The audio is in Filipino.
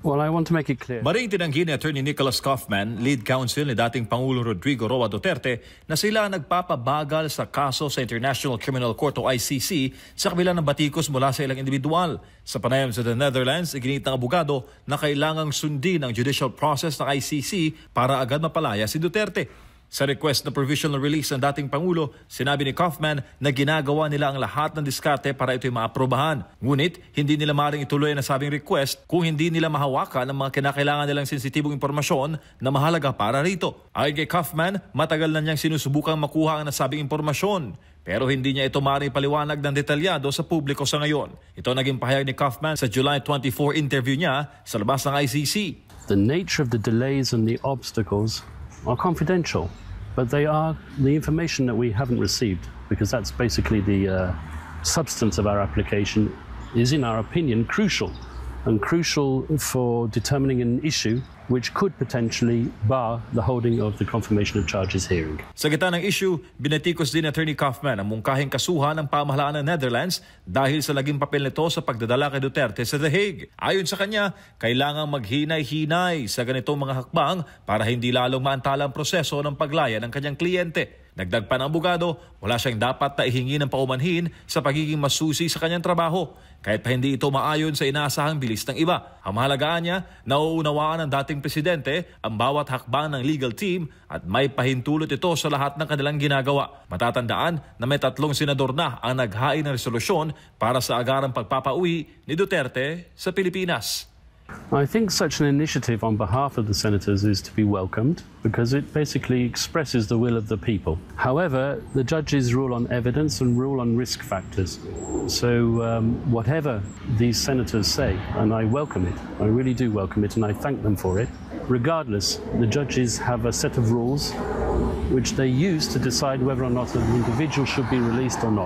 Well, I want to make it clear. Maring tinanggi ni Attorney Nicholas Kaufman, lead counsel ni dating Pangulong Rodrigo Roa Duterte, na sila nagpapabagal sa kaso sa International Criminal Court o ICC sa kabila ng batikos mula sa ilang individual. Sa panayam sa the Netherlands, iginit ng abogado na kailangang sundin ang judicial process ng ICC para agad mapalaya si Duterte. Sa request na provisional release ng dating Pangulo, sinabi ni Kaufman na ginagawa nila ang lahat ng diskarte para ito'y maaprobahan. Ngunit, hindi nila maaaring ituloy ang nasabing request kung hindi nila mahawakan ang mga kinakailangan nilang sensitibong impormasyon na mahalaga para rito. Ayon kay Kaufman, matagal na niyang sinusubukang makuha ang nasabing impormasyon. Pero hindi niya ito maaaring paliwanag ng detalyado sa publiko sa ngayon. Ito naging pahayag ni Kaufman sa July 24 interview niya sa labas ng ICC. The nature of the delays and the obstacles are confidential, but they are the information that we haven't received, because that's basically the substance of our application is, in our opinion, crucial for determining an issue which could potentially bar the holding of the confirmation of charges hearing. Sa gitna ng issue, binatikos din ni Attorney Kaufman ang mungkahing kasuhan ng pamahalaan ng Netherlands dahil sa laging papel nito sa pagdadala kay Duterte sa The Hague. Ayon sa kanya, kailangang maghinay-hinay sa ganitong mga hakbang para hindi lalong maantala ang proseso ng paglaya ng kanyang kliyente. Dagdag pa ng abogado, wala siyang dapat na ihingi ng paumanhin sa pagiging masusi sa kanyang trabaho, kahit pa hindi ito maayon sa inaasahang bilis ng iba. Ang mahalagaan niya, nauunawaan ng dating presidente ang bawat hakbang ng legal team at may pahintulot ito sa lahat ng kanilang ginagawa. Matatandaan na may 3 senador na ang naghain ng resolusyon para sa agarang pagpapauwi ni Duterte sa Pilipinas. I think such an initiative on behalf of the senators is to be welcomed because it basically expresses the will of the people. However, the judges rule on evidence and rule on risk factors. So whatever these senators say, and I welcome it, I really do welcome it, and I thank them for it. Regardless, the judges have a set of rules which they use to decide whether or not an individual should be released or not.